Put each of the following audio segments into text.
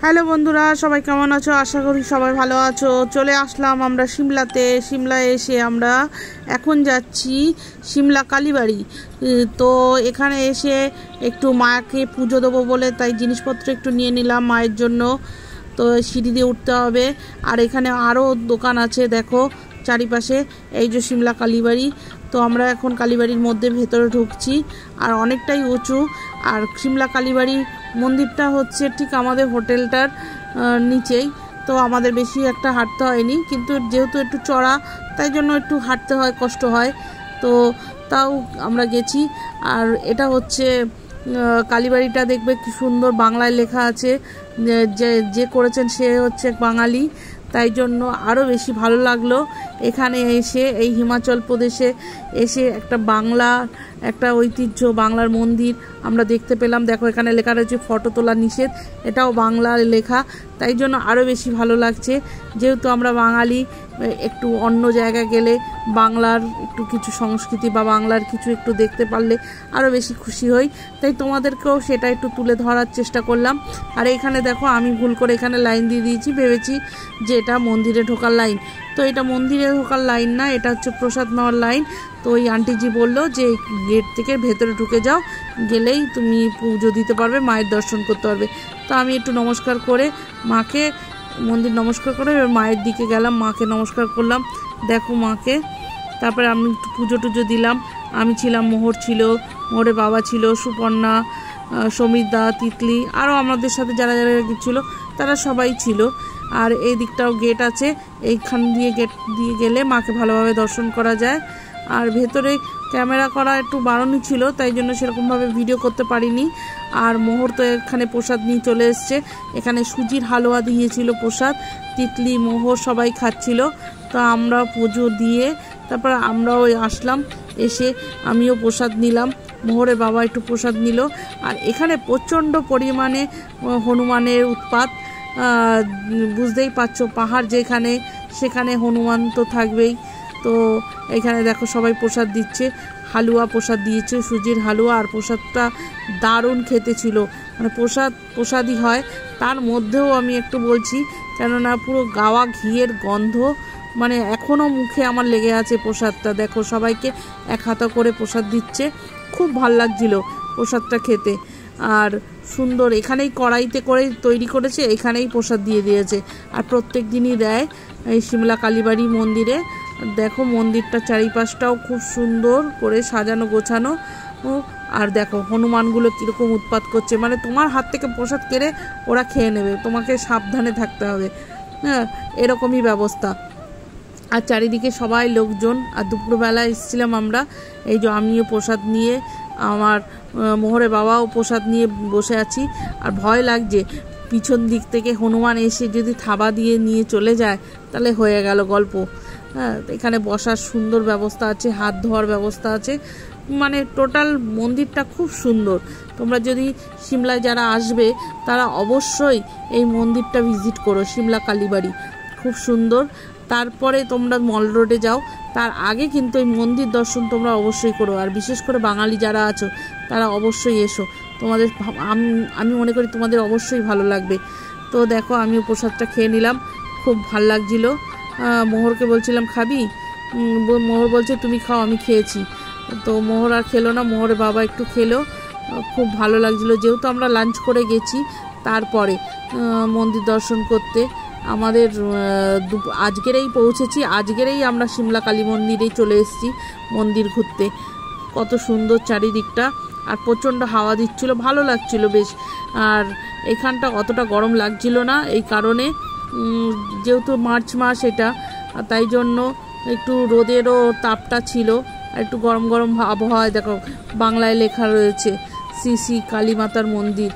Hello বন্ধুরা, সবাই কেমন আছো? আশা করি সবাই ভালো আছো। চলে আসলাম আমরা সিমলাতে। সিমলায় এসে আমরা এখন যাচ্ছি সিমলা কালীবাড়ি। তো এখানে এসে একটু মাকে পুজো দেবো বলে তাই জিনিসপত্র একটু নিয়ে নিলাম মায়ের জন্য। তো সিঁড়ি দিয়ে উঠতে হবে। আর এখানে আরও দোকান আছে, দেখো চারিপাশে। এই যে সিমলা কালীবাড়ি। তো আমরা এখন কালীবাড়ির মধ্যে ভেতরে ঢুকছি। আর অনেকটাই উঁচু। আর সিমলা কালীবাড়ি মন্দিরটা হচ্ছে ঠিক আমাদের হোটেলটার নিচেই। তো আমাদের বেশি একটা হাঁটতে হয়নি, কিন্তু যেহেতু একটু চড়া তাই জন্য একটু হাঁটতে হয়, কষ্ট হয়। তো তাও আমরা গেছি। আর এটা হচ্ছে কালীবাড়িটা দেখবে কি সুন্দর বাংলায় লেখা আছে। যে করেছেন সে হচ্ছে বাঙালি, তাই জন্য আরও বেশি ভালো লাগলো এখানে এসে। এই হিমাচল প্রদেশে এসে একটা বাংলা, একটা ঐতিহ্য, বাংলার মন্দির আমরা দেখতে পেলাম। দেখো এখানে লেখা রয়েছে ফটো তোলা নিষেধ, এটাও বাংলার লেখা। তাই জন্য আরও বেশি ভালো লাগছে। যেহেতু আমরা বাঙালি, একটু অন্য জায়গায় গেলে বাংলার একটু কিছু সংস্কৃতি বা বাংলার কিছু একটু দেখতে পারলে আরও বেশি খুশি হই। তাই তোমাদেরকেও সেটা একটু তুলে ধরার চেষ্টা করলাম। আর এখানে দেখো আমি ভুল করে এখানে লাইন দিয়ে দিয়েছি, ভেবেছি যে এটা মন্দিরে ঢোকার লাইন। তো এটা মন্দিরে ঢোকার লাইন না, এটা হচ্ছে প্রসাদ নেওয়ার লাইন। তো ওই আন্টিজি বললো যে গেট থেকে ভেতরে ঢুকে যাও, গেলেই তুমি পুজো দিতে পারবে, মায়ের দর্শন করতে পারবে। তো আমি একটু নমস্কার করে মাকে, মন্দির নমস্কার করে মায়ের দিকে গেলাম, মাকে নমস্কার করলাম। দেখো মাকে। তারপরে আমি একটু পুজো টুজো দিলাম। আমি ছিলাম, মোহর ছিল, মোহরের বাবা ছিল, সুপর্ণা, সমিতা, তিতলি, আরও আমাদের সাথে যারা যারা গেছিলো তারা সবাই ছিল। আর এই দিকটাও গেট আছে, এইখান দিয়ে গেট দিয়ে গেলে মাকে ভালোভাবে দর্শন করা যায়। আর ভেতরে ক্যামেরা করা একটু বারণই ছিল, তাই জন্য সেরকমভাবে ভিডিও করতে পারিনি। আর মোহর তো এখানে প্রসাদ নিয়ে চলে এসছে। এখানে সুজির হালুয়া দিয়েছিল প্রসাদ, তিতলি, মোহর সবাই খাচ্ছিল। তো আমরা পুজো দিয়ে তারপর আমরাও আসলাম। এসে আমিও প্রসাদ নিলাম, মোহরের বাবা একটু প্রসাদ নিল। আর এখানে প্রচণ্ড পরিমাণে হনুমানের উৎপাত। বুঝতেই পারছো, পাহাড় যেখানে সেখানে হনুমান তো থাকবেই। তো এখানে দেখো সবাই প্রসাদ দিচ্ছে, হালুয়া প্রসাদ দিয়েছে, সুজির হালুয়া। আর প্রসাদটা দারুণ খেতে ছিল। মানে প্রসাদই হয়। তার মধ্যেও আমি একটু বলছি, কেননা পুরো গাওয়া ঘিয়ের গন্ধ, মানে এখনও মুখে আমার লেগে আছে প্রসাদটা। দেখো সবাইকে এক হাতা করে প্রসাদ দিচ্ছে, খুব ভাল লাগছিল প্রসাদটা খেতে। আর সুন্দর, এখানেই কড়াইতে করে তৈরি করেছে, এখানেই প্রসাদ দিয়ে দিয়েছে। আর প্রত্যেক দিনই দেয় এই সিমলা কালীবাড়ি মন্দিরে। দেখো মন্দিরটা চারিপাশটাও খুব সুন্দর করে সাজানো গোছানো। আর দেখো হনুমানগুলো কীরকম উৎপাত করছে, মানে তোমার হাত থেকে প্রসাদ কেড়ে ওরা খেয়ে নেবে, তোমাকে সাবধানে থাকতে হবে। হ্যাঁ, এরকমই ব্যবস্থা। আর চারিদিকে সবাই লোকজন। আর দুপুরবেলা এসেছিলাম আমরা, এই যে আমিও প্রসাদ নিয়ে, আমার মোহরের বাবাও প্রসাদ নিয়ে বসে আছি। আর ভয় লাগছে, পিছন দিক থেকে হনুমান এসে যদি থাবা দিয়ে নিয়ে চলে যায় তাহলে হয়ে গেল গল্প। হ্যাঁ, এখানে বসার সুন্দর ব্যবস্থা আছে, হাত ধোয়ার ব্যবস্থা আছে। মানে টোটাল মন্দিরটা খুব সুন্দর। তোমরা যদি সিমলায় যারা আসবে তারা অবশ্যই এই মন্দিরটা ভিজিট করো, সিমলা কালীবাড়ি খুব সুন্দর। তারপরে তোমরা মল রোডে যাও, তার আগে কিন্তু এই মন্দির দর্শন তোমরা অবশ্যই করো। আর বিশেষ করে বাঙালি যারা আছো তারা অবশ্যই এসো, তোমাদের আমি মনে করি তোমাদের অবশ্যই ভালো লাগবে। তো দেখো আমিও প্রসাদটা খেয়ে নিলাম, খুব ভাল লাগছিল। মোহরকে বলছিলাম খাবি, মোহর বলছে তুমি খাও, আমি খেয়েছি। তো মোহর আর খেলো না, মোহরের বাবা একটু খেলো, খুব ভালো লাগছিলো। যেহেতু আমরা লাঞ্চ করে গেছি, তারপরে মন্দির দর্শন করতে আমাদের আজকেরেই পৌঁছেছি, আজকেরেই আমরা সিমলা কালী মন্দিরেই চলে এসেছি মন্দির ঘুরতে। কত সুন্দর চারিদিকটা। আর প্রচণ্ড হাওয়া দিচ্ছিল, ভালো লাগছিল বেশ। আর এখানটা অতটা গরম লাগছিল না, এই কারণে যেহেতু মার্চ মাস এটা, তাই জন্য একটু রোদেরও তাপটা ছিল। আর একটু গরম গরম আবহাওয়ায় দেখো বাংলায় লেখা রয়েছে শ্রী শ্রী কালী মাতার মন্দির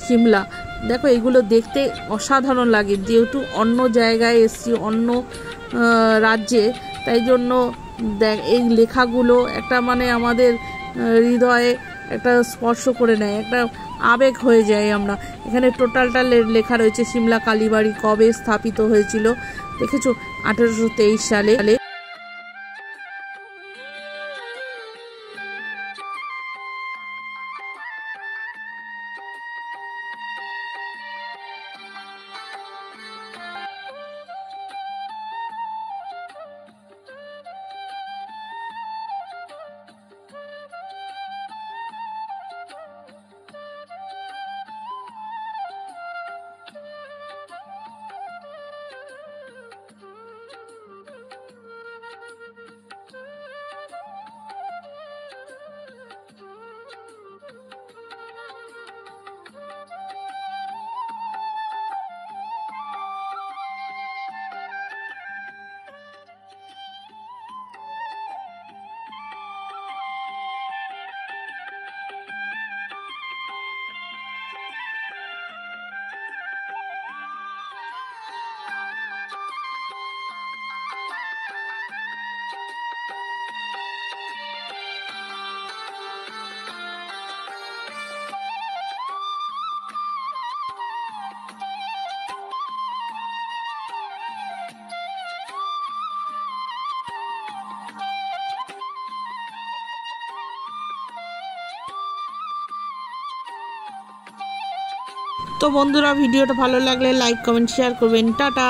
সিমলা। দেখো এগুলো দেখতে অসাধারণ লাগে, যেহেতু অন্য জায়গায় এসছি, অন্য রাজ্যে, তাই জন্য এই লেখাগুলো একটা মানে আমাদের হৃদয়ে একটা স্পর্শ করে নেয়, একটা আবেগ হয়ে যায় আমরা। এখানে টোটালটা লেখা রয়েছে সিমলা কালীবাড়ি কবে স্থাপিত হয়েছিল, দেখেছো 1823 সালে। তো বন্ধুরা, ভিডিওটা ভালো লাগলে লাইক কমেন্ট শেয়ার করবেন। টাটা।